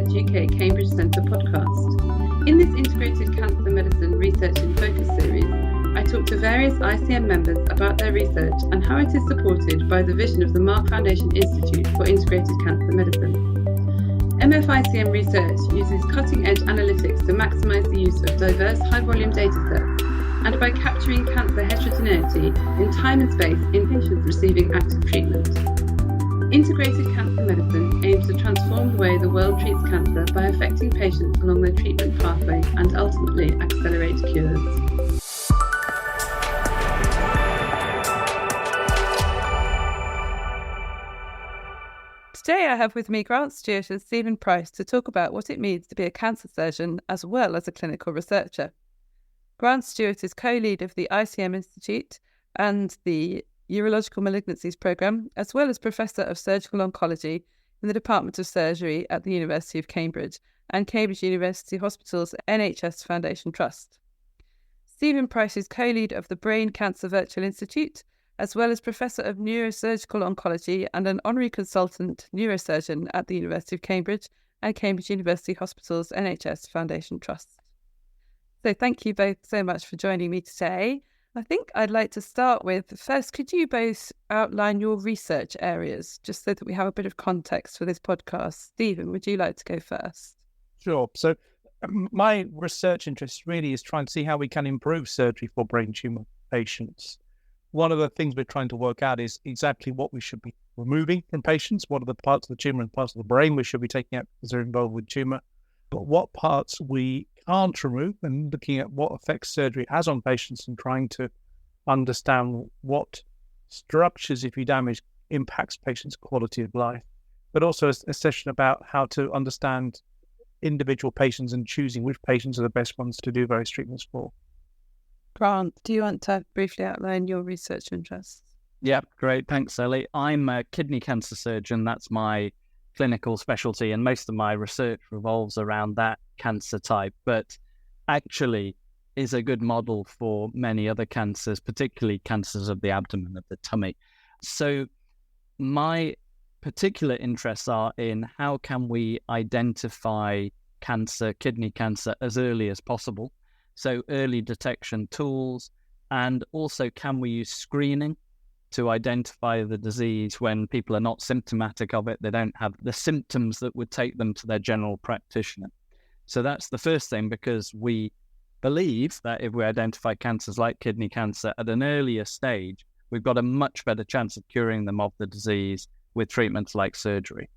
College UK Cambridge Centre podcast. In this Integrated Cancer Medicine Research in Focus series, I talk to various ICM members about their research and how it is supported by the vision of the Mark Foundation Institute for Integrated Cancer Medicine. MFICM research uses cutting-edge analytics to maximise the use of diverse high-volume datasets and by capturing cancer heterogeneity in time and space in patients receiving active treatment. Integrated Cancer Medicine aims to transform the way the world treats cancer by affecting patients along their treatment pathway and ultimately accelerate cures. Today I have with me Grant Stewart and Stephen Price to talk about what it means to be a cancer surgeon as well as a clinical researcher. Grant Stewart is co-lead of the ICM Institute and the Urological Malignancies programme, as well as Professor of Surgical Oncology in the Department of Surgery at the University of Cambridge and Cambridge University Hospital's NHS Foundation Trust. Stephen Price is co-lead of the Brain Cancer Virtual Institute, as well as Professor of Neurosurgical Oncology and an Honorary Consultant Neurosurgeon at the University of Cambridge and Cambridge University Hospital's NHS Foundation Trust. So thank you both so much for joining me today. I think I'd like to start with, first, could you both outline your research areas, just so that we have a bit of context for this podcast? Stephen, would you like to go first? Sure. So my research interest really is trying to see how we can improve surgery for brain tumour patients. One of the things we're trying to work out is exactly what we should be removing from patients, what are the parts of the tumour and parts of the brain we should be taking out because they're involved with tumour, but what parts we can't remove, and looking at what effects surgery has on patients and trying to understand what structures, if you damage, impacts patients' quality of life, but also a session about how to understand individual patients and choosing which patients are the best ones to do various treatments for. Grant, do you want to briefly outline your research interests? Yeah, great. Thanks, Ellie. I'm a kidney cancer surgeon. That's my clinical specialty, and most of my research revolves around that cancer type, but actually is a good model for many other cancers, particularly cancers of the abdomen, of the tummy. So my particular interests are in how can we identify cancer, kidney cancer, as early as possible. So early detection tools, and also can we use screening to identify the disease when people are not symptomatic of it, they don't have the symptoms that would take them to their general practitioner. So that's the first thing, because we believe that if we identify cancers like kidney cancer at an earlier stage, we've got a much better chance of curing them of the disease with treatments like surgery.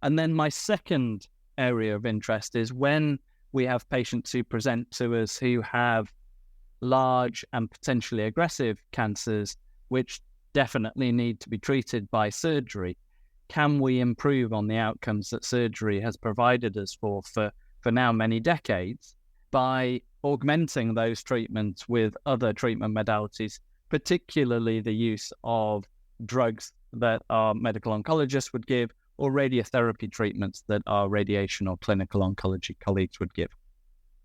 And then my second area of interest is when we have patients who present to us who have large and potentially aggressive cancers, which definitely need to be treated by surgery. Can we improve on the outcomes that surgery has provided us for now many decades by augmenting those treatments with other treatment modalities, particularly the use of drugs that our medical oncologists would give, or radiotherapy treatments that our radiation or clinical oncology colleagues would give.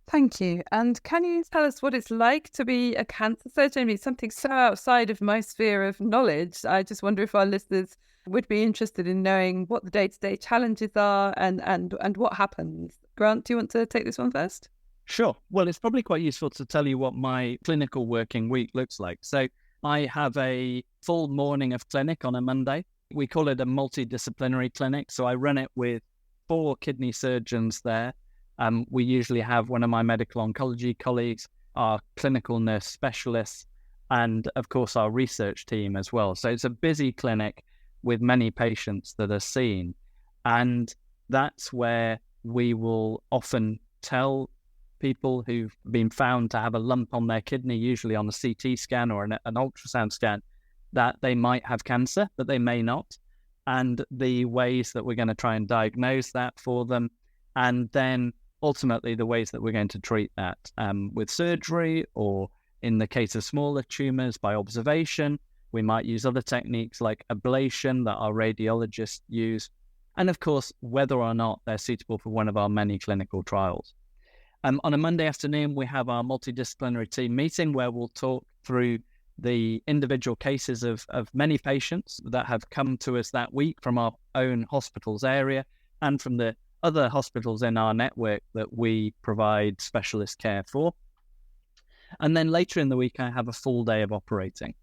Thank you. And can you tell us what it's like to be a cancer surgeon? I mean, something so outside of my sphere of knowledge. I just wonder if our listeners would be interested in knowing what the day-to-day challenges are and what happens. Grant, do you want to take this one first? Sure. Well, it's probably quite useful to tell you what my clinical working week looks like. So I have a full morning of clinic on a Monday. We call it a multidisciplinary clinic. So I run it with 4 kidney surgeons there. We usually have one of my medical oncology colleagues, our clinical nurse specialists, and of course our research team as well. So it's a busy clinic with many patients that are seen. And that's where we will often tell people who've been found to have a lump on their kidney, usually on a CT scan or an ultrasound scan, that they might have cancer, but they may not, and the ways that we're going to try and diagnose that for them, and then ultimately the ways that we're going to treat that with surgery, or in the case of smaller tumours, by observation. We might use other techniques like ablation that our radiologists use, and of course, whether or not they're suitable for one of our many clinical trials. On a Monday afternoon, we have our multidisciplinary team meeting where we'll talk through the individual cases of many patients that have come to us that week from our own hospital's area and from the other hospitals in our network that we provide specialist care for. And then later in the week, I have a full day of operating.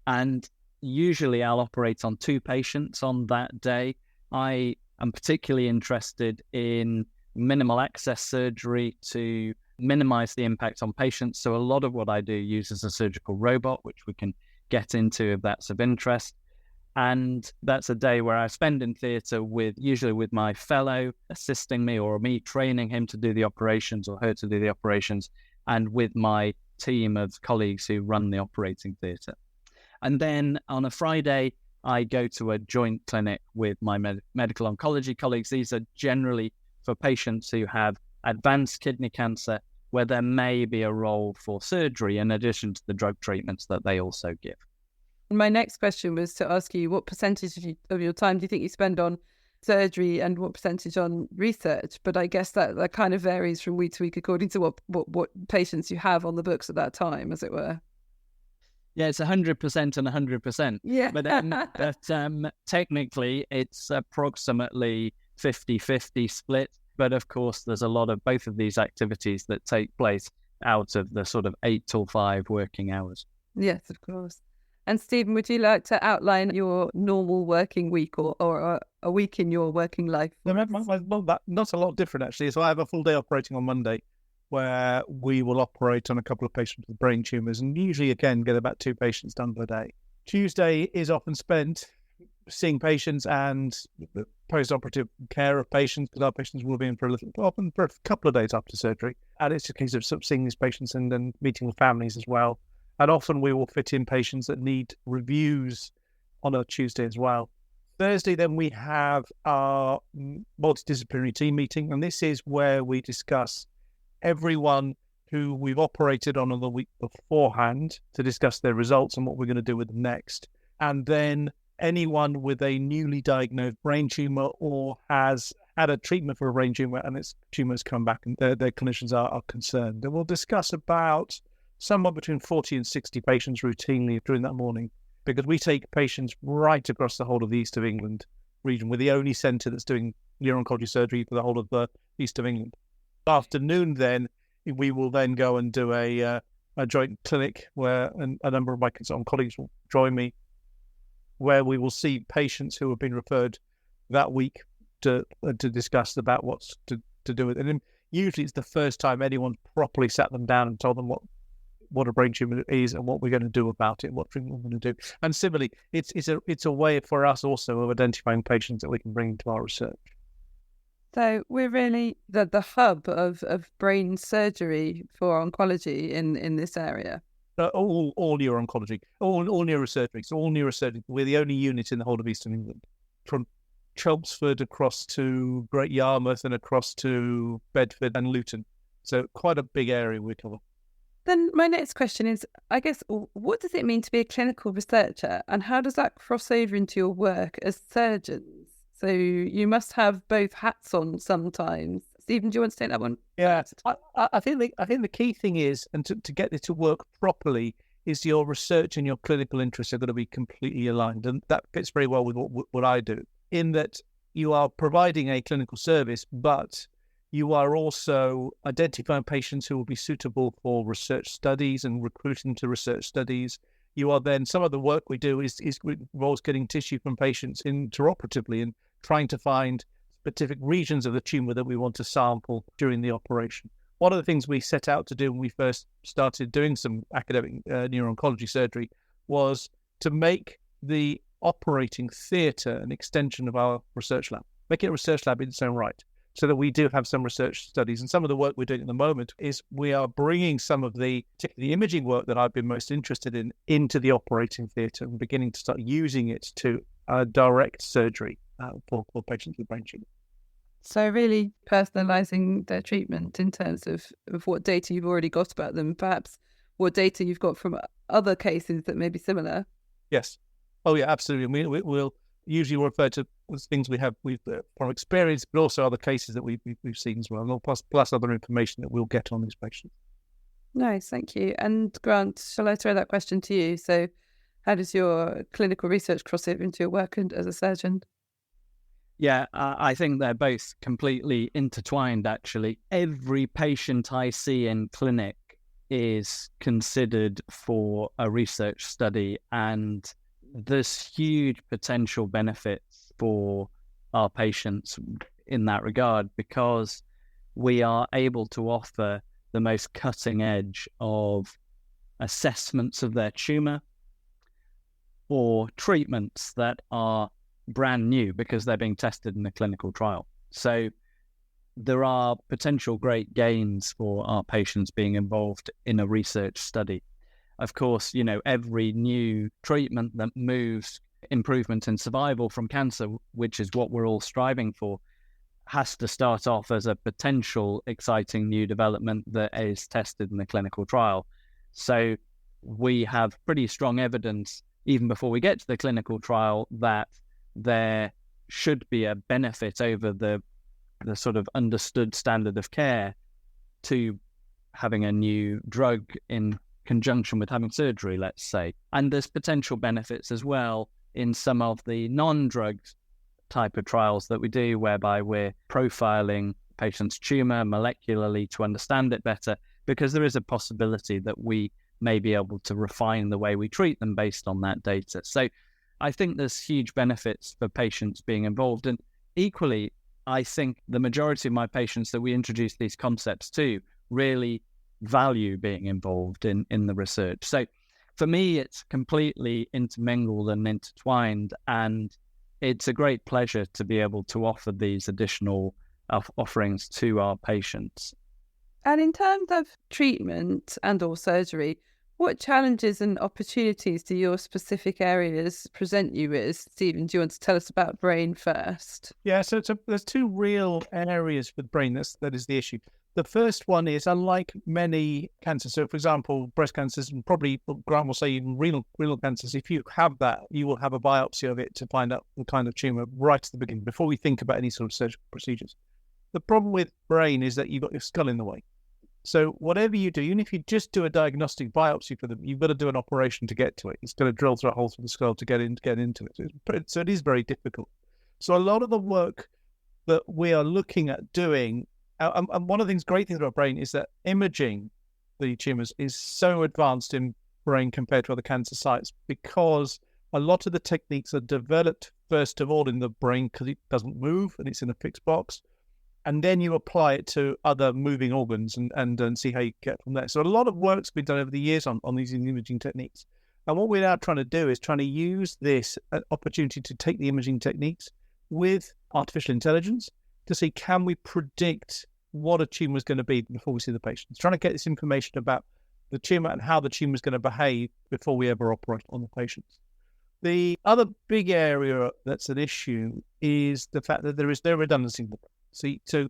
And usually I'll operate on 2 patients on that day. I am particularly interested in minimal access surgery to minimize the impact on patients. So a lot of what I do uses a surgical robot, which we can get into if that's of interest. And that's a day where I spend in theatre usually with my fellow assisting me, or me training him to do the operations or her to do the operations, and with my team of colleagues who run the operating theatre. And then on a Friday, I go to a joint clinic with my medical oncology colleagues. These are generally for patients who have advanced kidney cancer, where there may be a role for surgery in addition to the drug treatments that they also give. My next question was to ask you, what percentage of your time do you think you spend on surgery and what percentage on research? But I guess that kind of varies from week to week according to what patients you have on the books at that time, as it were. Yeah, it's 100% and 100%. Yeah. But technically, it's approximately 50-50 split. But of course, there's a lot of both of these activities that take place out of the sort of 8 till 5 working hours. Yes, of course. And Stephen, would you like to outline your normal working week or a week in your working life? Not a lot different, actually. So I have a full day operating on Monday, where we will operate on a couple of patients with brain tumours, and usually, again, get about 2 patients done per day. Tuesday is often spent seeing patients and post-operative care of patients, because our patients will be in for often for a couple of days after surgery. And it's a case of seeing these patients and then meeting with families as well. And often we will fit in patients that need reviews on a Tuesday as well. Thursday, then we have our multidisciplinary team meeting, and this is where we discuss everyone who we've operated on the week beforehand to discuss their results and what we're going to do with them next. And then anyone with a newly diagnosed brain tumour or has had a treatment for a brain tumour and its tumours come back and their clinicians are concerned. And we'll discuss about somewhere between 40 and 60 patients routinely during that morning, because we take patients right across the whole of the East of England region. We're the only centre that's doing neuro-oncology surgery for the whole of the East of England. Afternoon, then, we will then go and do a joint clinic where a number of my consultant colleagues will join me, where we will see patients who have been referred that week to discuss about what's to do with it. And usually it's the first time anyone's properly sat them down and told them what a brain tumour is and what we're going to do about it, what treatment we're going to do. And similarly, it's a way for us also of identifying patients that we can bring into our research. So we're really the hub of brain surgery for oncology in this area. All neuro-oncology, all neurosurgery. So all neurosurgery. We're the only unit in the whole of Eastern England, from Chelmsford across to Great Yarmouth and across to Bedford and Luton. So quite a big area we cover. Then my next question is, I guess, what does it mean to be a clinical researcher, and how does that cross over into your work as surgeons? So you must have both hats on sometimes. Stephen, do you want to take that one? Yeah, I think the key thing is, and to get this to work properly, is your research and your clinical interests are going to be completely aligned, and that fits very well with what I do. In that you are providing a clinical service, but you are also identifying patients who will be suitable for research studies and recruiting to research studies. You are then, some of the work we do involves getting tissue from patients intraoperatively and trying to find specific regions of the tumour that we want to sample during the operation. One of the things we set out to do when we first started doing some academic neuro-oncology surgery was to make the operating theatre an extension of our research lab, make it a research lab in its own right, so that we do have some research studies. And some of the work we're doing at the moment is we are bringing some of the imaging work that I've been most interested in into the operating theatre and beginning to start using it to direct surgery for patients with brain tumour. So really personalising their treatment in terms of what data you've already got about them, perhaps what data you've got from other cases that may be similar. Yes. Oh, yeah, absolutely. We'll usually refer to things we've from experience, but also other cases that we've seen as well, plus other information that we'll get on these patients. Nice, thank you. And Grant, shall I throw that question to you? So how does your clinical research cross over into your work as a surgeon? Yeah, I think they're both completely intertwined, actually. Every patient I see in clinic is considered for a research study, and there's huge potential benefits for our patients in that regard, because we are able to offer the most cutting edge of assessments of their tumor or treatments that are brand new because they're being tested in a clinical trial. So there are potential great gains for our patients being involved in a research study. Of course, every new treatment that moves improvement in survival from cancer, which is what we're all striving for, has to start off as a potential exciting new development that is tested in the clinical trial. So we have pretty strong evidence, even before we get to the clinical trial, that there should be a benefit over the sort of understood standard of care to having a new drug in conjunction with having surgery, let's say. And there's potential benefits as well in some of the non-drug type of trials that we do, whereby we're profiling patient's tumor molecularly to understand it better, because there is a possibility that we may be able to refine the way we treat them based on that data. So I think there's huge benefits for patients being involved. And equally, I think the majority of my patients that we introduce these concepts to really value being involved in the research. So for me, it's completely intermingled and intertwined, and it's a great pleasure to be able to offer these additional offerings to our patients. And in terms of treatment and or surgery, what challenges and opportunities do your specific areas present you with? Stephen, do you want to tell us about brain first? Yeah, so there's two real areas with brain that is the issue. The first one is, unlike many cancers, so for example, breast cancers, and probably Grant will say even renal cancers, if you have that, you will have a biopsy of it to find out the kind of tumour right at the beginning, before we think about any sort of surgical procedures. The problem with brain is that you've got your skull in the way. So whatever you do, even if you just do a diagnostic biopsy for them, you've got to do an operation to get to it. It's going to drill through a hole through the skull to get into it. So it is very difficult. So a lot of the work that we are looking at doing, and one of the great things about brain is that imaging the tumours is so advanced in brain compared to other cancer sites, because a lot of the techniques are developed first of all in the brain because it doesn't move and it's in a fixed box. And then you apply it to other moving organs and see how you get from there. So a lot of work's been done over the years on these imaging techniques. And what we're now trying to do is trying to use this opportunity to take the imaging techniques with artificial intelligence to see, can we predict what a tumour is going to be before we see the patient? It's trying to get this information about the tumour and how the tumour is going to behave before we ever operate on the patients. The other big area that's an issue is the fact that there is no redundancy in the brain. So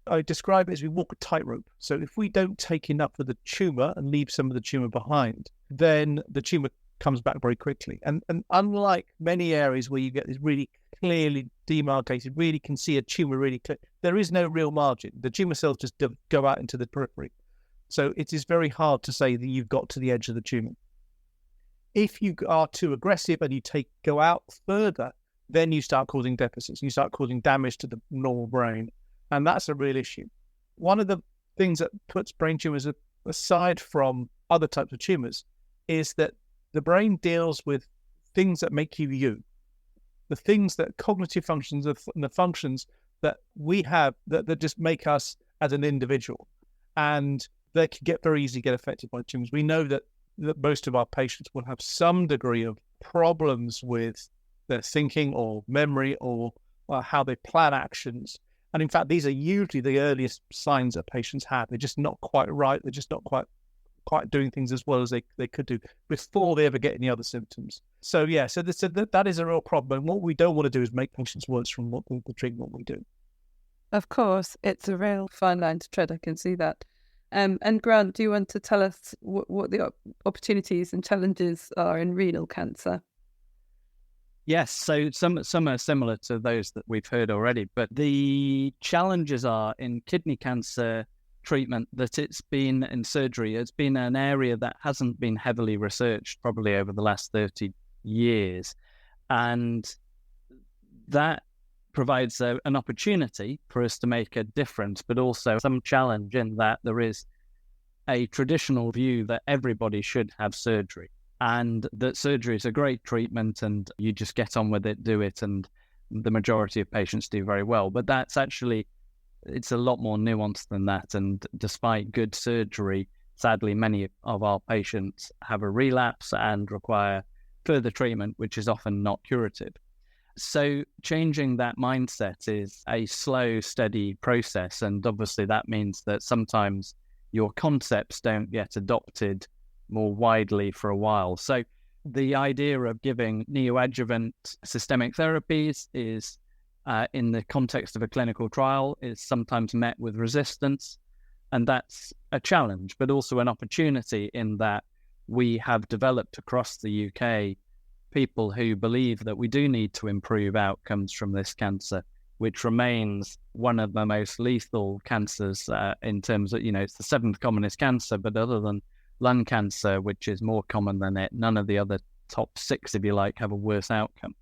I describe it as we walk a tightrope. So if we don't take enough of the tumour and leave some of the tumour behind, then the tumour comes back very quickly. And unlike many areas where you get this really clearly demarcated, really can see a tumour really clear, there is no real margin. The tumour cells just go out into the periphery. So it is very hard to say that you've got to the edge of the tumour. If you are too aggressive and you go out further, then you start causing deficits. You start causing damage to the normal brain. And that's a real issue. One of the things that puts brain tumours aside from other types of tumours is that the brain deals with things that make you you. The things that cognitive functions and the functions that we have that just make us as an individual. And they can very easily get affected by tumours. We know that most of our patients will have some degree of problems with their thinking or memory or how they plan actions. And in fact, these are usually the earliest signs that patients have. They're just not quite right. They're just not quite doing things as well as they could do before they ever get any other symptoms. So yeah, so that is a real problem. And what we don't want to do is make patients worse from the treatment we do. Of course, it's a real fine line to tread. I can see that. And Grant, do you want to tell us what the opportunities and challenges are in renal cancer? Yes, so some are similar to those that we've heard already, but the challenges are in kidney cancer treatment that it's been in surgery. It's been an area that hasn't been heavily researched probably over the last 30 years. And that provides an opportunity for us to make a difference, but also some challenge in that there is a traditional view that everybody should have surgery, and that surgery is a great treatment and you just get on with it, do it, and the majority of patients do very well. But that's actually, it's a lot more nuanced than that. And despite good surgery, sadly, many of our patients have a relapse and require further treatment, which is often not curative. So changing that mindset is a slow, steady process. And obviously that means that sometimes your concepts don't get adopted more widely for a while. So the idea of giving neoadjuvant systemic therapies is, in the context of a clinical trial, is sometimes met with resistance. And that's a challenge, but also an opportunity in that we have developed across the UK people who believe that we do need to improve outcomes from this cancer, which remains one of the most lethal cancers in terms of, it's the 7th commonest cancer, but other than lung cancer, which is more common than it, none of the other top 6, if you like, have a worse outcome.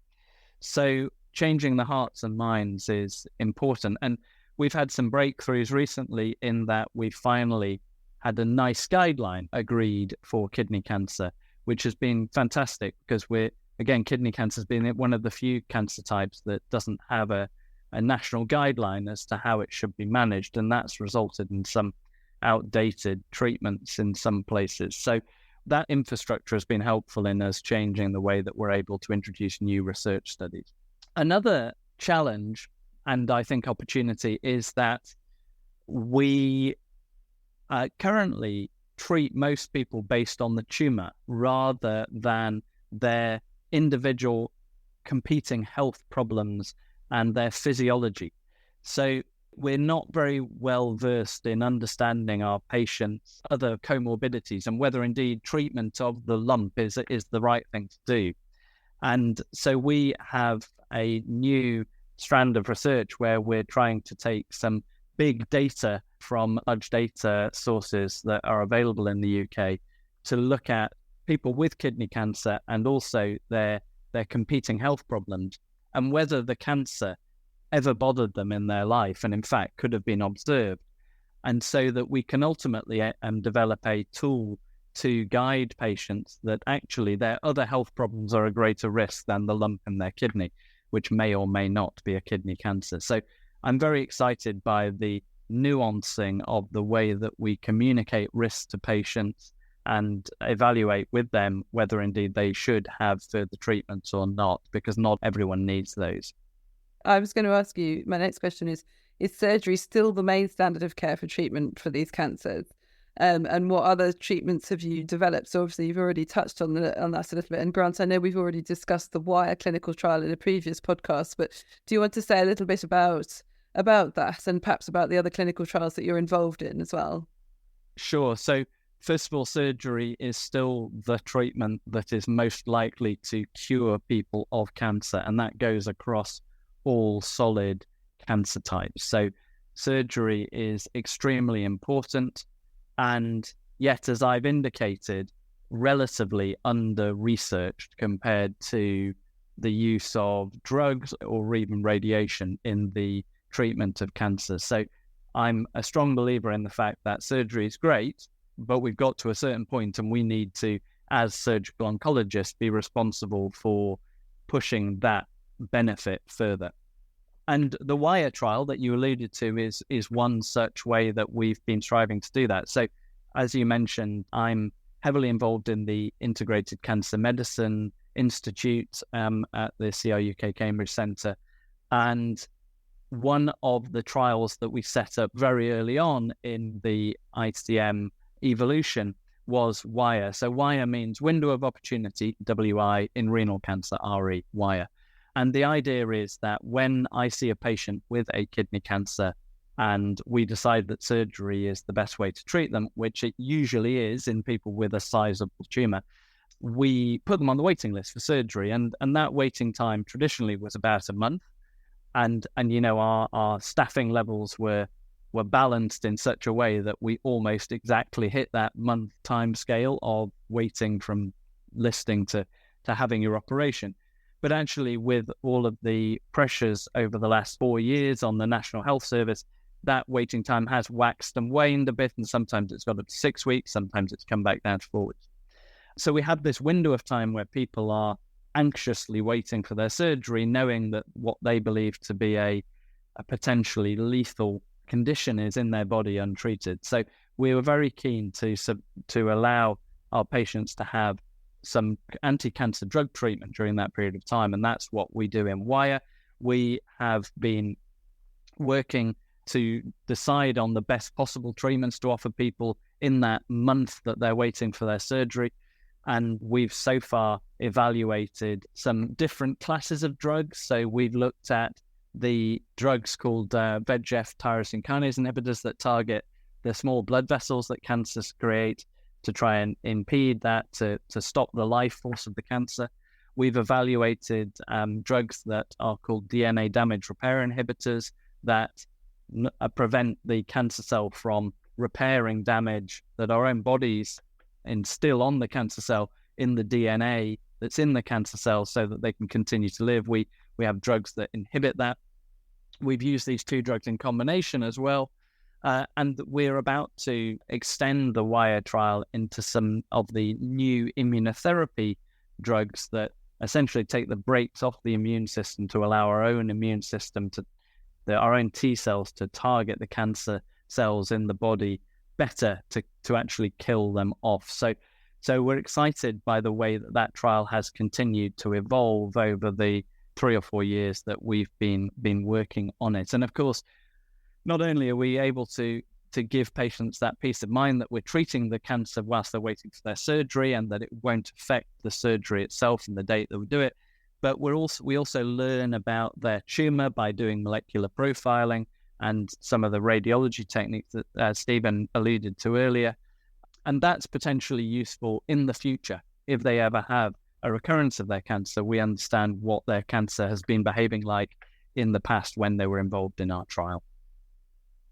So changing the hearts and minds is important. And we've had some breakthroughs recently in that we finally had a nice guideline agreed for kidney cancer, which has been fantastic because kidney cancer has been one of the few cancer types that doesn't have a national guideline as to how it should be managed. And that's resulted in some outdated treatments in some places. So that infrastructure has been helpful in us changing the way that we're able to introduce new research studies. Another challenge, and I think opportunity, is that we currently treat most people based on the tumor rather than their individual competing health problems and their physiology. So we're not very well versed in understanding our patients' other comorbidities and whether indeed treatment of the lump is the right thing to do. And so we have a new strand of research where we're trying to take some big data from large data sources that are available in the UK to look at people with kidney cancer and also their competing health problems and whether the cancer ever bothered them in their life and in fact could have been observed. And so that we can ultimately develop a tool to guide patients that actually their other health problems are a greater risk than the lump in their kidney, which may or may not be a kidney cancer. So I'm very excited by the nuancing of the way that we communicate risks to patients and evaluate with them whether indeed they should have further treatments or not, because not everyone needs those. I was going to ask you, my next question is surgery still the main standard of care for treatment for these cancers? And what other treatments have you developed? So obviously you've already touched on that a little bit. And Grant, I know we've already discussed the WIRE clinical trial in a previous podcast, but do you want to say a little bit about that and perhaps about the other clinical trials that you're involved in as well? Sure. So first of all, surgery is still the treatment that is most likely to cure people of cancer, and that goes across all solid cancer types. So surgery is extremely important, and yet, as I've indicated, relatively under-researched compared to the use of drugs or even radiation in the treatment of cancer. So I'm a strong believer in the fact that surgery is great, but we've got to a certain point and we need to, as surgical oncologists, be responsible for pushing that benefit further. And the WIRE trial that you alluded to is one such way that we've been striving to do that. So as you mentioned, I'm heavily involved in the Integrated Cancer Medicine Institute at the CRUK Cambridge Centre. And one of the trials that we set up very early on in the ICM evolution was WIRE. So WIRE means Window of Opportunity, WI, in renal cancer, RE, WIRE. And the idea is that when I see a patient with a kidney cancer and we decide that surgery is the best way to treat them, which it usually is in people with a sizable tumour, we put them on the waiting list for surgery. And that waiting time traditionally was about a month. And our staffing levels were balanced in such a way that we almost exactly hit that month time scale of waiting from listing to having your operation. But actually, with all of the pressures over the last 4 years on the National Health Service, that waiting time has waxed and waned a bit, and sometimes it's got up to 6 weeks, sometimes it's come back down to 4 weeks. So we have this window of time where people are anxiously waiting for their surgery, knowing that what they believe to be a potentially lethal condition is in their body untreated. So we were very keen to allow our patients to have some anti-cancer drug treatment during that period of time, and that's what we do in Wire. We have been working to decide on the best possible treatments to offer people in that month that they're waiting for their surgery. And we've so far evaluated some different classes of drugs. So we've looked at the drugs called VEGF tyrosine kinase inhibitors that target the small blood vessels that cancers create to try and impede that, to stop the life force of the cancer. We've evaluated drugs that are called DNA damage repair inhibitors that prevent the cancer cell from repairing damage that our own bodies instill on the cancer cell in the DNA that's in the cancer cell so that they can continue to live. We have drugs that inhibit that. We've used these two drugs in combination as well. And we're about to extend the Wire trial into some of the new immunotherapy drugs that essentially take the brakes off the immune system to allow our own immune system our own T cells to target the cancer cells in the body better to actually kill them off. So we're excited by the way that trial has continued to evolve over the 3 or 4 years that we've been working on it. And of course, not only are we able to give patients that peace of mind that we're treating the cancer whilst they're waiting for their surgery and that it won't affect the surgery itself and the date that we do it, but we also learn about their tumor by doing molecular profiling and some of the radiology techniques that Stephen alluded to earlier. And that's potentially useful in the future. If they ever have a recurrence of their cancer, we understand what their cancer has been behaving like in the past when they were involved in our trial.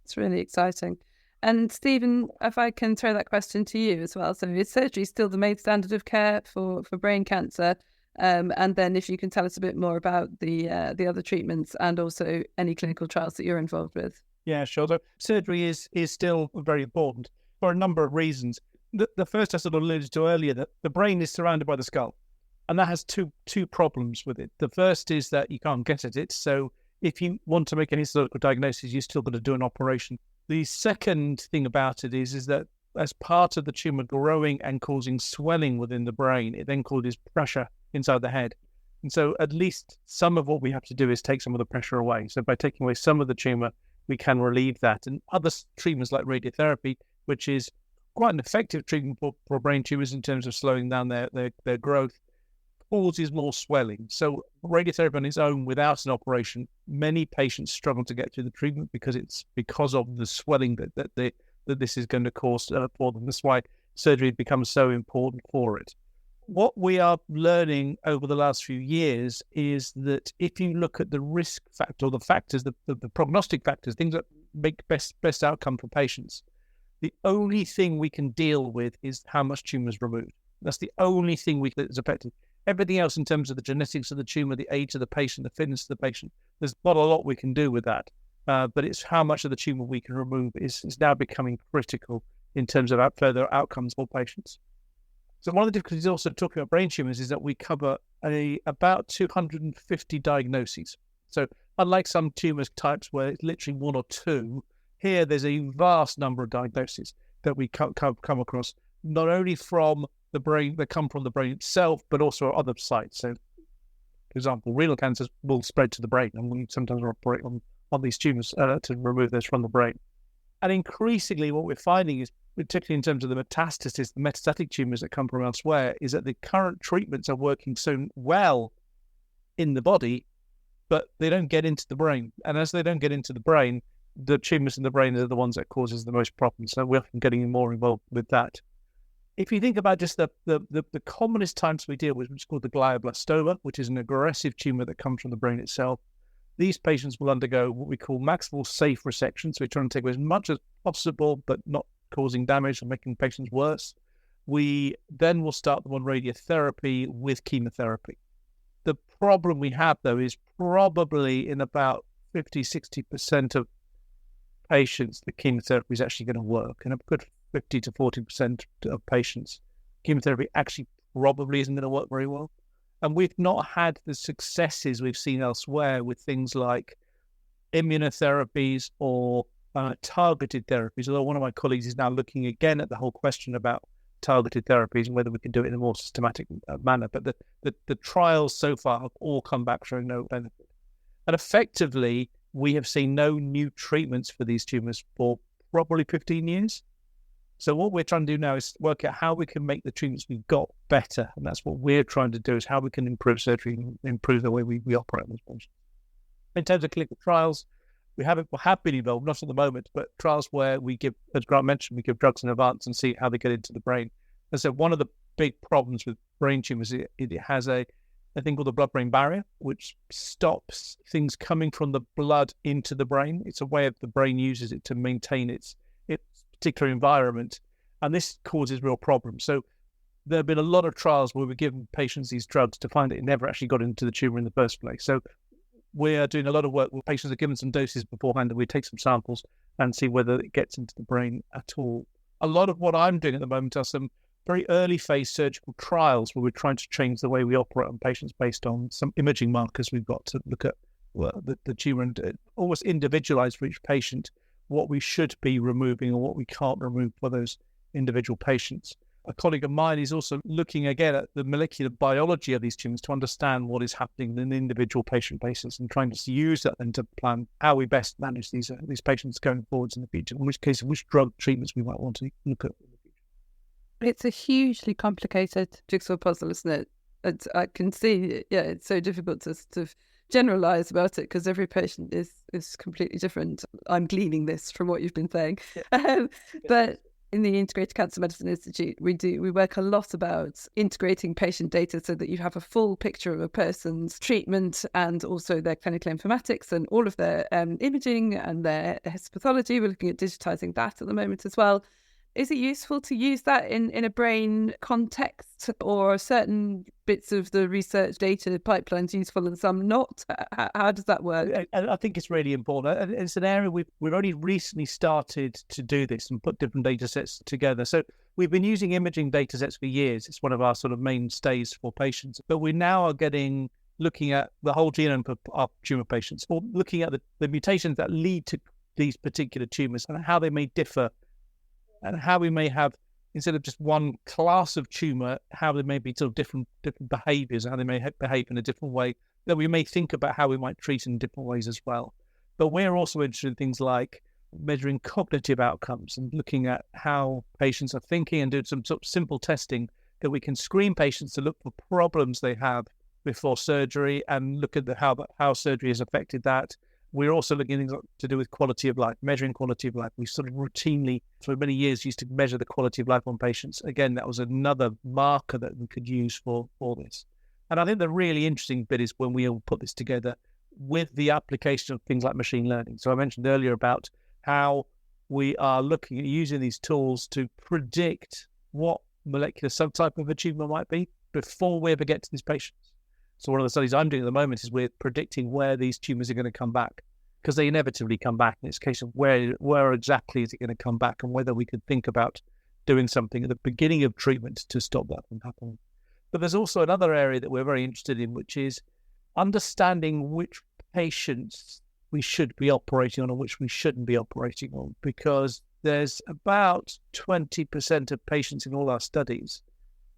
It's really exciting. And Stephen, if I can throw that question to you as well. So is surgery still the main standard of care for brain cancer? And then if you can tell us a bit more about the other treatments and also any clinical trials that you're involved with. Yeah, sure. So surgery is still very important for a number of reasons. The first I sort of alluded to earlier, that the brain is surrounded by the skull, and that has two problems with it. The first is that you can't get at it. So if you want to make any surgical diagnosis, you're still going to do an operation. The second thing about it is that as part of the tumor growing and causing swelling within the brain, it then causes pressure inside the head. And so at least some of what we have to do is take some of the pressure away. So by taking away some of the tumor, we can relieve that. And other treatments like radiotherapy, which is quite an effective treatment for brain tumors in terms of slowing down their growth, causes more swelling. So radiotherapy on its own without an operation, many patients struggle to get through the treatment because it's because of the swelling that this is going to cause for them. That's why surgery becomes so important for it. What we are learning over the last few years is that if you look at the risk factor, or the factors, the prognostic factors, things that make best outcome for patients, the only thing we can deal with is how much tumor is removed. That's the only thing that is affected. Everything else in terms of the genetics of the tumor, the age of the patient, the fitness of the patient, there's not a lot we can do with that. But it's how much of the tumor we can remove is now becoming critical in terms of further outcomes for patients. So one of the difficulties also talking about brain tumors is that we cover about 250 diagnoses. So unlike some tumor types where it's literally one or two, here there's a vast number of diagnoses that we come across, not only from the brain, that come from the brain itself, but also other sites. So, for example, renal cancers will spread to the brain, and we sometimes operate on these tumors to remove those from the brain. And increasingly what we're finding is, particularly in terms of the metastasis, the metastatic tumors that come from elsewhere, is that the current treatments are working so well in the body, but they don't get into the brain. And as they don't get into the brain, the tumors in the brain are the ones that causes the most problems. So we're often getting more involved with that. If you think about just the commonest types we deal with, which is called the glioblastoma, which is an aggressive tumor that comes from the brain itself, these patients will undergo what we call maximal safe resection. So we're trying to take away as much as possible, but not causing damage or making patients worse. We then will start them on radiotherapy with chemotherapy. The problem we have, though, is probably in about 50-60% of patients, the chemotherapy is actually going to work. And a good 50 to 40% of patients, chemotherapy actually probably isn't going to work very well. And we've not had the successes we've seen elsewhere with things like immunotherapies or targeted therapies, although one of my colleagues is now looking again at the whole question about targeted therapies and whether we can do it in a more systematic manner. But the trials so far have all come back showing no benefit. And effectively, we have seen no new treatments for these tumours for probably 15 years. So what we're trying to do now is work out how we can make the treatments we've got better. And that's what we're trying to do, is how we can improve surgery and improve the way we operate on these patients. In terms of clinical trials, we have been involved, not at the moment, but trials where we give, as Grant mentioned, we give drugs in advance and see how they get into the brain. And so one of the big problems with brain tumours, it has a thing called the blood-brain barrier, which stops things coming from the blood into the brain. It's a way of the brain uses it to maintain its particular environment, and this causes real problems. So there have been a lot of trials where we've given patients these drugs to find that it never actually got into the tumour in the first place. So we are doing a lot of work where patients are given some doses beforehand, and we take some samples and see whether it gets into the brain at all. A lot of what I'm doing at the moment are some very early phase surgical trials where we're trying to change the way we operate on patients based on some imaging markers we've got to look at the tumour and almost individualise for each patient what we should be removing or what we can't remove for those individual patients. A colleague of mine is also looking again at the molecular biology of these tumours to understand what is happening in an individual patient basis and trying to use that then to plan how we best manage these patients going forwards in the future, in which case, which drug treatments we might want to look at in the future. It's a hugely complicated jigsaw puzzle, isn't it? And I can see, it's so difficult to generalize about it because every patient is completely different. I'm gleaning this from what you've been saying. But in the Integrated Cancer Medicine Institute, we work a lot about integrating patient data so that you have a full picture of a person's treatment and also their clinical informatics and all of their imaging and their histopathology. We're looking at digitizing that at the moment as well. Is it useful to use that in a brain context, or are certain bits of the research data pipelines useful and some not? How does that work? I think it's really important. It's an area we've only recently started to do this and put different data sets together. So we've been using imaging data sets for years. It's one of our sort of mainstays for patients. But we now are looking at the whole genome for our tumour patients, or looking at the mutations that lead to these particular tumours and how they may differ, and how we may have, instead of just one class of tumour, how there may be sort of different behaviours, how they may behave in a different way, that we may think about how we might treat in different ways as well. But we're also interested in things like measuring cognitive outcomes and looking at how patients are thinking and doing some sort of simple testing that we can screen patients to look for problems they have before surgery and look at how surgery has affected that. We're also looking at things to do with quality of life, measuring quality of life. We sort of routinely, for many years, used to measure the quality of life on patients. Again, that was another marker that we could use for this. And I think the really interesting bit is when we all put this together with the application of things like machine learning. So I mentioned earlier about how we are looking at using these tools to predict what molecular subtype of a tumour might be before we ever get to these patients. So one of the studies I'm doing at the moment is we're predicting where these tumours are going to come back, because they inevitably come back. And it's a case of where exactly is it going to come back, and whether we could think about doing something at the beginning of treatment to stop that from happening. But there's also another area that we're very interested in, which is understanding which patients we should be operating on and which we shouldn't be operating on, because there's about 20% of patients in all our studies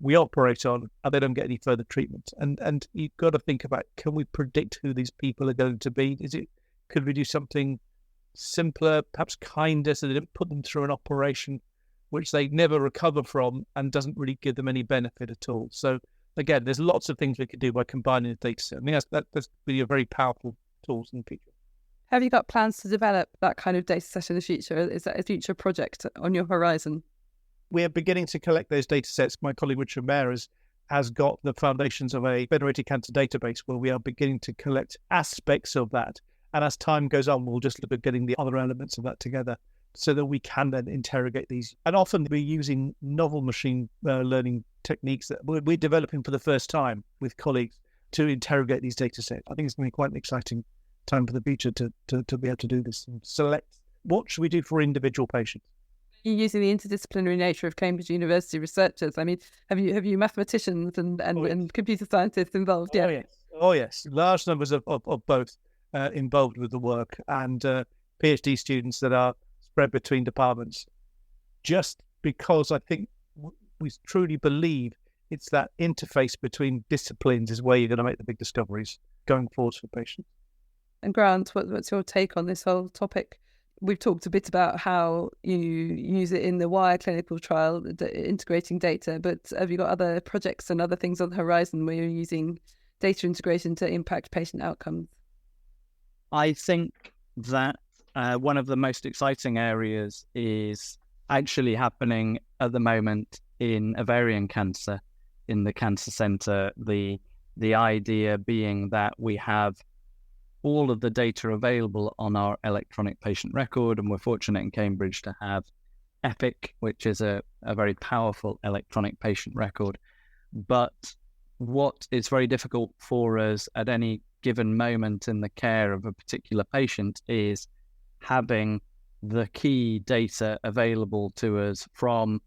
we operate on and they don't get any further treatment. And you've got to think about, can we predict who these people are going to be? Could we do something simpler, perhaps kinder, so they don't put them through an operation which they never recover from and doesn't really give them any benefit at all? So again, there's lots of things we could do by combining the data set. I mean, that's really a very powerful tools in the future. Have you got plans to develop that kind of data set in the future? Is that a future project on your horizon? We're beginning to collect those data sets. My colleague Richard Mayer has got the foundations of a federated cancer database where we are beginning to collect aspects of that. And as time goes on, we'll just look at getting the other elements of that together so that we can then interrogate these. And often we're using novel machine learning techniques that we're developing for the first time with colleagues. to interrogate these data sets. I think it's going to be quite an exciting time for the future to be able to do this and select what should we do for individual patients. You're using the interdisciplinary nature of Cambridge University researchers. I mean, have you mathematicians and computer scientists involved? Yeah. Oh yes, large numbers of both involved with the work, and PhD students that are spread between departments. Just because I think we truly believe it's that interface between disciplines is where you're going to make the big discoveries going forward for patients. And Grant, what's your take on this whole topic? We've talked a bit about how you use it in the WIRE clinical trial, integrating data, but have you got other projects and other things on the horizon where you're using data integration to impact patient outcomes? I think that one of the most exciting areas is actually happening at the moment in ovarian cancer in the cancer centre. The idea being that we have all of the data available on our electronic patient record, and we're fortunate in Cambridge to have EPIC, which is a very powerful electronic patient record. But what is very difficult for us at any given moment in the care of a particular patient is having the key data available to us from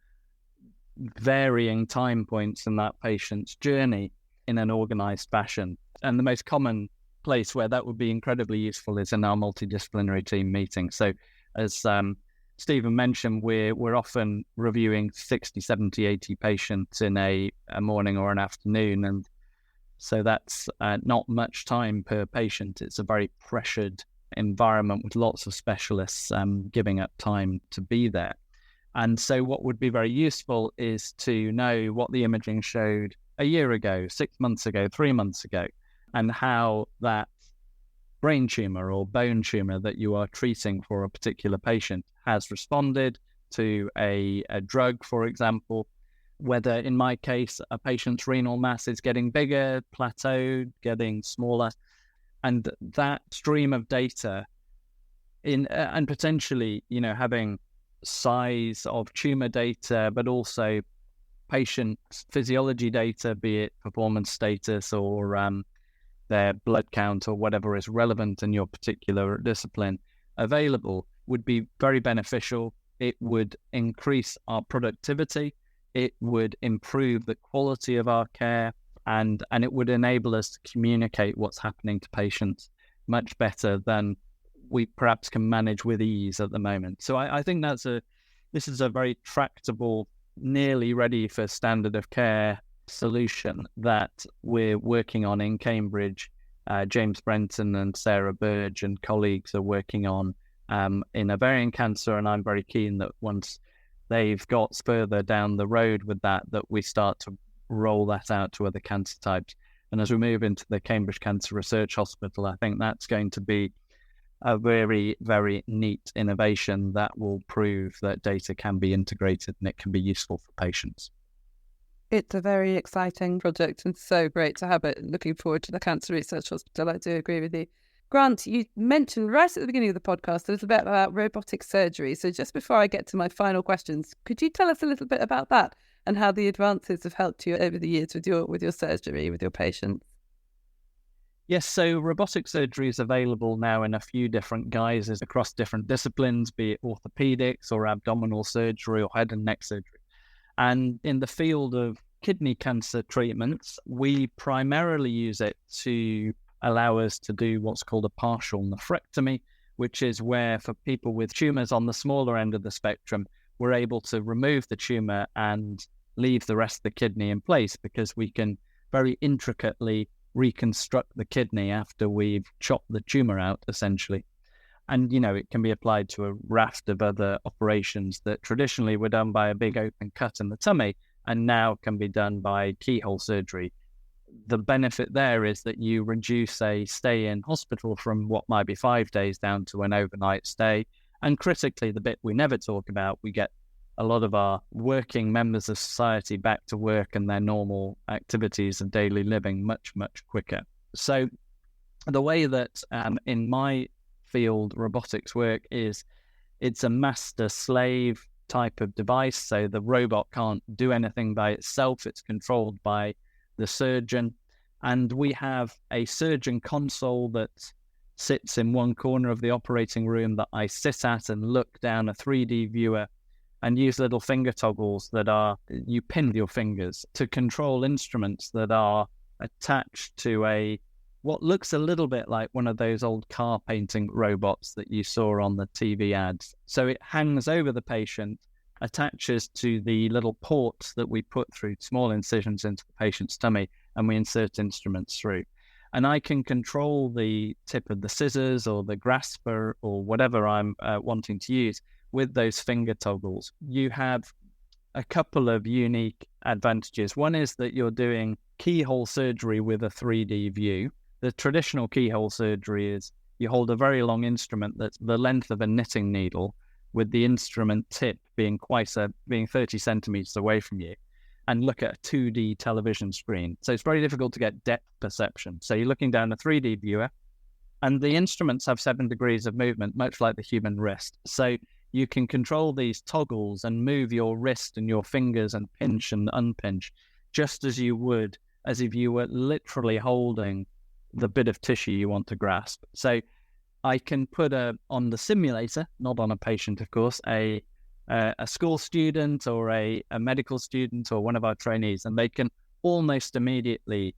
varying time points in that patient's journey in an organised fashion. And the most common place where that would be incredibly useful is in our multidisciplinary team meeting. So as Stephen mentioned, we're often reviewing 60, 70, 80 patients in a morning or an afternoon. And so that's not much time per patient. It's a very pressured environment with lots of specialists giving up time to be there. And so what would be very useful is to know what the imaging showed a year ago, 6 months ago, 3 months ago, and how that brain tumour or bone tumour that you are treating for a particular patient has responded to a drug, for example, whether in my case a patient's renal mass is getting bigger, plateaued, getting smaller, and that stream of data and potentially, having size of tumour data, but also patient physiology data, be it performance status or their blood count or whatever is relevant in your particular discipline available, would be very beneficial. It would increase our productivity. It would improve the quality of our care, and it would enable us to communicate what's happening to patients much better than we perhaps can manage with ease at the moment. So I think this is a very tractable, nearly ready for standard of care solution that we're working on in Cambridge. James Brenton and Sarah Burge and colleagues are working on in ovarian cancer, and I'm very keen that once they've got further down the road with that we start to roll that out to other cancer types. And as we move into the Cambridge Cancer Research Hospital, I think that's going to be a very, very neat innovation that will prove that data can be integrated and it can be useful for patients. It's a very exciting project and so great to have it. Looking forward to the Cancer Research Hospital. I do agree with you. Grant, you mentioned right at the beginning of the podcast a little bit about robotic surgery. So just before I get to my final questions, could you tell us a little bit about that and how the advances have helped you over the years with your surgery, with your patients? Yes, so robotic surgery is available now in a few different guises across different disciplines, be it orthopedics or abdominal surgery or head and neck surgery. And in the field of kidney cancer treatments, we primarily use it to allow us to do what's called a partial nephrectomy, which is where for people with tumours on the smaller end of the spectrum, we're able to remove the tumour and leave the rest of the kidney in place because we can very intricately reconstruct the kidney after we've chopped the tumour out, essentially. And, it can be applied to a raft of other operations that traditionally were done by a big open cut in the tummy and now can be done by keyhole surgery. The benefit there is that you reduce a stay in hospital from what might be 5 days down to an overnight stay. And critically, the bit we never talk about, we get a lot of our working members of society back to work and their normal activities of daily living much, much quicker. So the way that in my field robotics work is it's a master-slave type of device. So the robot can't do anything by itself. It's controlled by the surgeon. And we have a surgeon console that sits in one corner of the operating room that I sit at and look down a 3D viewer and use little finger toggles you pin your fingers to control instruments that are attached to what looks a little bit like one of those old car painting robots that you saw on the TV ads. So it hangs over the patient, attaches to the little ports that we put through small incisions into the patient's tummy, and we insert instruments through. And I can control the tip of the scissors or the grasper or whatever I'm wanting to use with those finger toggles. You have a couple of unique advantages. One is that you're doing keyhole surgery with a 3D view. The traditional keyhole surgery is you hold a very long instrument that's the length of a knitting needle, with the instrument tip being 30 centimeters away from you, and look at a 2D television screen. So it's very difficult to get depth perception. So you're looking down a 3D viewer, and the instruments have 7 degrees of movement, much like the human wrist. So you can control these toggles and move your wrist and your fingers and pinch and unpinch, just as you would as if you were literally holding the bit of tissue you want to grasp. So I can put on the simulator, not on a patient, of course, a school student or a medical student or one of our trainees, and they can almost immediately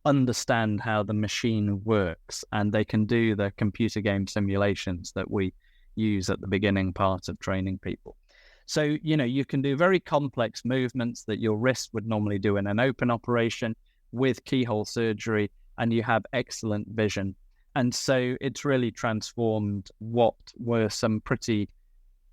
understand how the machine works, and they can do the computer game simulations that we use at the beginning part of training people. So, you can do very complex movements that your wrist would normally do in an open operation with keyhole surgery, and you have excellent vision. And so it's really transformed what were some pretty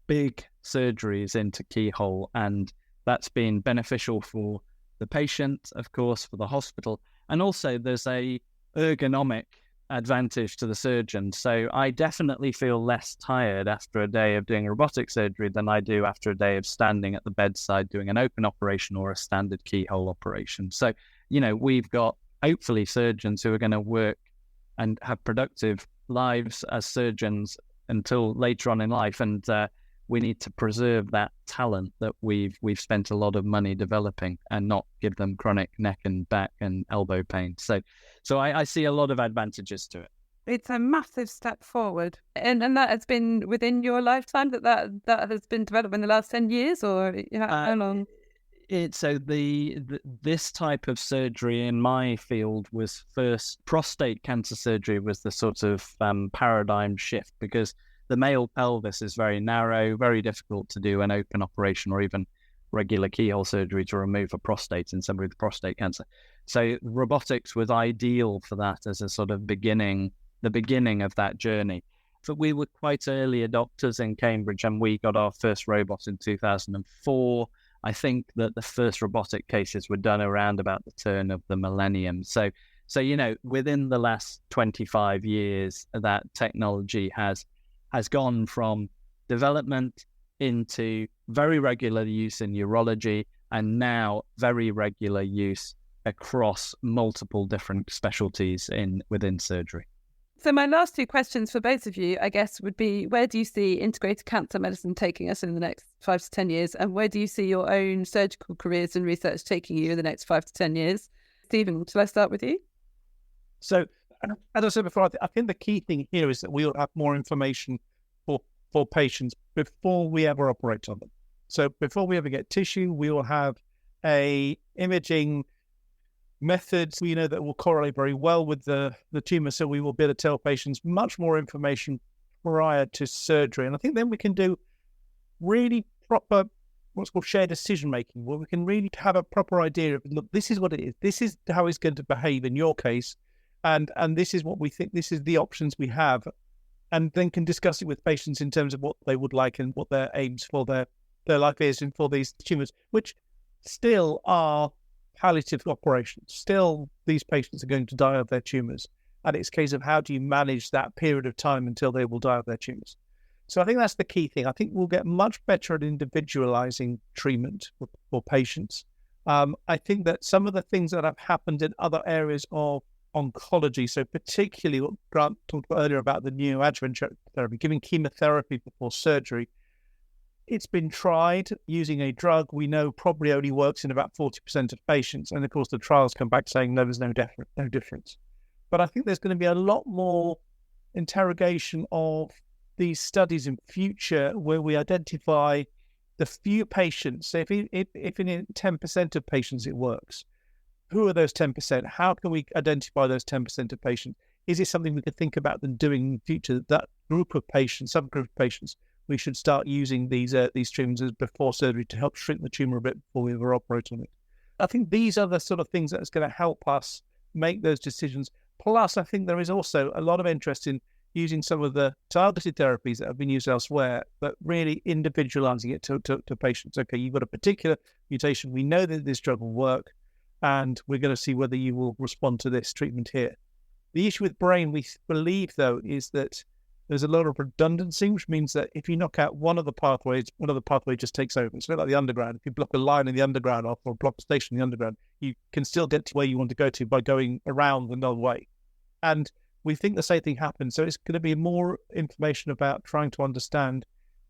big surgeries into keyhole, and that's been beneficial for the patient, of course, for the hospital, and also there's a ergonomic advantage to the surgeon. So I definitely feel less tired after a day of doing robotic surgery than I do after a day of standing at the bedside doing an open operation or a standard keyhole operation. So, we've got hopefully surgeons who are going to work and have productive lives as surgeons until later on in life, and we need to preserve that talent that we've spent a lot of money developing, and not give them chronic neck and back and elbow pain. So I see a lot of advantages to it. It's a massive step forward, and that has been within your lifetime that has been developed in the last 10 years, or how long? This type of surgery in my field was first prostate cancer surgery was the sort of paradigm shift, because the male pelvis is very narrow, very difficult to do an open operation or even regular keyhole surgery to remove a prostate in somebody with prostate cancer. So robotics was ideal for that as a sort of the beginning of that journey. But we were quite early adopters in Cambridge, and we got our first robot in 2004. I think that the first robotic cases were done around about the turn of the millennium. So within the last 25 years, that technology has gone from development into very regular use in urology, and now very regular use across multiple different specialties within surgery. So my last two questions for both of you, I guess, would be, where do you see integrated cancer medicine taking us in the next 5 to 10 years? And where do you see your own surgical careers and research taking you in the next 5 to 10 years? Stephen, shall I start with you? So, as I said before, I think the key thing here is that we'll have more information for patients before we ever operate on them. So before we ever get tissue, we will have a imaging methods we know that will correlate very well with the tumor, so we will be able to tell patients much more information prior to surgery. And I think then we can do really proper what's called shared decision making, where we can really have a proper idea of, look, this is what it is, this is how it's going to behave in your case, and this is what we think, this is the options we have, and then can discuss it with patients in terms of what they would like and what their aims for their life is, and for these tumors, which still are palliative operations. Still, these patients are going to die of their tumors, and it's a case of how do you manage that period of time until they will die of their tumors. So I think that's the key thing. I think we'll get much better at individualizing treatment for patients. I think that some of the things that have happened in other areas of oncology, so particularly what Grant talked about earlier about the neoadjuvant therapy, giving chemotherapy before surgery, It's been tried using a drug we know probably only works in about 40% of patients. And of course, the trials come back saying, no, there's no difference. But I think there's going to be a lot more interrogation of these studies in future where we identify the few patients. So if in 10% of patients it works, who are those 10%? How can we identify those 10% of patients? Is it something we could think about them doing in the future? That group of patients, subgroup of patients, we should start using these treatments before surgery to help shrink the tumour a bit before we ever operate on it. I think these are the sort of things that's going to help us make those decisions. Plus, I think there is also a lot of interest in using some of the targeted therapies that have been used elsewhere, but really individualizing it to patients. Okay, you've got a particular mutation. We know that this drug will work, and we're going to see whether you will respond to this treatment here. The issue with brain, we believe, though, is that there's a lot of redundancy, which means that if you knock out one of the pathways, one of the pathways just takes over. It's a bit like the underground. If you block a line in the underground off or block a station in the underground, you can still get to where you want to go to by going around another way. And we think the same thing happens. So it's going to be more information about trying to understand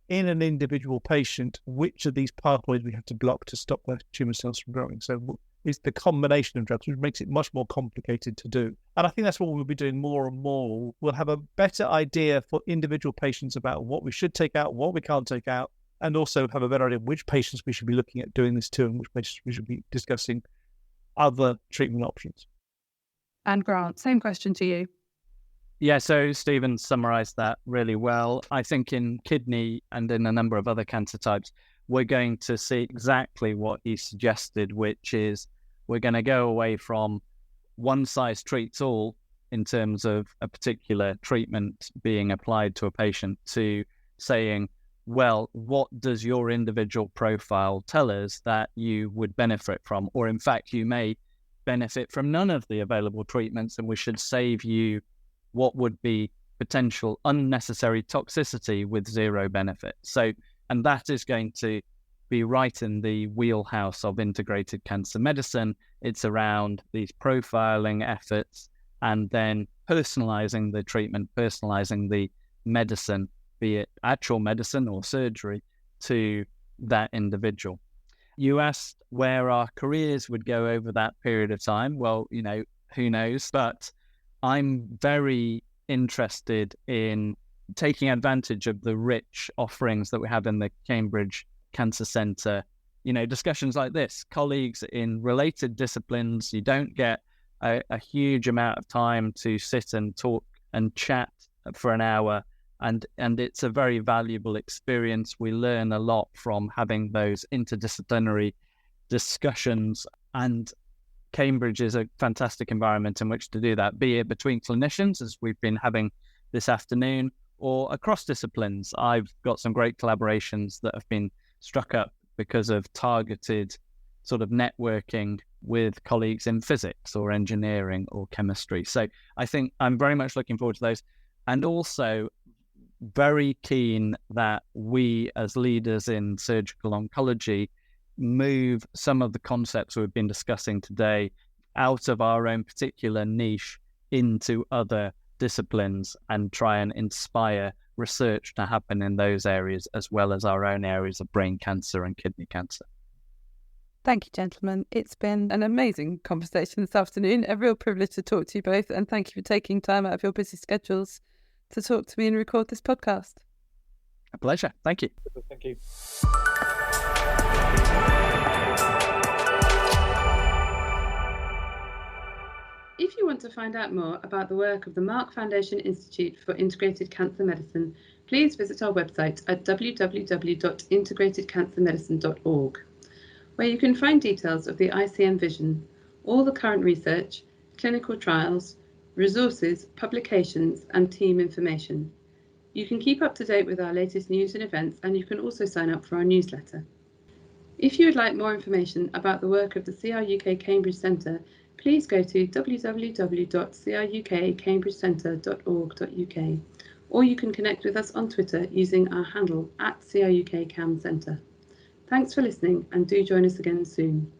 in an individual patient which of these pathways we have to block to stop the tumour cells from growing. So it's the combination of drugs, which makes it much more complicated to do. And I think that's what we'll be doing more and more. We'll have a better idea for individual patients about what we should take out, what we can't take out, and also have a better idea of which patients we should be looking at doing this to and which patients we should be discussing other treatment options. And Grant, same question to you. Yeah, so Stephen summarised that really well. I think in kidney and in a number of other cancer types, we're going to see exactly what he suggested, which is we're going to go away from one size treats all in terms of a particular treatment being applied to a patient to saying, well, what does your individual profile tell us that you would benefit from? Or in fact, you may benefit from none of the available treatments, and we should save you what would be potential unnecessary toxicity with zero benefit. So, and that is going to be right in the wheelhouse of integrated cancer medicine. It's around these profiling efforts and then personalizing the treatment, personalizing the medicine, be it actual medicine or surgery, to that individual. You asked where our careers would go over that period of time. Well, you know, who knows? But I'm very interested in taking advantage of the rich offerings that we have in the Cambridge Cancer Centre. You know, discussions like this, colleagues in related disciplines, you don't get a huge amount of time to sit and talk and chat for an hour. And it's a very valuable experience. We learn a lot from having those interdisciplinary discussions, and Cambridge is a fantastic environment in which to do that, be it between clinicians, as we've been having this afternoon, or across disciplines. I've got some great collaborations that have been struck up because of targeted sort of networking with colleagues in physics or engineering or chemistry. So I think I'm very much looking forward to those, and also very keen that we as leaders in surgical oncology move some of the concepts we've been discussing today out of our own particular niche into other disciplines and try and inspire research to happen in those areas as well as our own areas of brain cancer and kidney cancer. Thank you, gentlemen. It's been an amazing conversation this afternoon. A real privilege to talk to you both, and thank you for taking time out of your busy schedules to talk to me and record this podcast. A pleasure. Thank you. Thank you. If you want to find out more about the work of the Mark Foundation Institute for Integrated Cancer Medicine, please visit our website at www.integratedcancermedicine.org, where you can find details of the ICM vision, all the current research, clinical trials, resources, publications, and team information. You can keep up to date with our latest news and events, and you can also sign up for our newsletter. If you would like more information about the work of the CRUK Cambridge Centre, please go to www.crukcambridgecentre.org.uk, or you can connect with us on Twitter using our handle @CRUKCamCentre. Thanks for listening, and do join us again soon.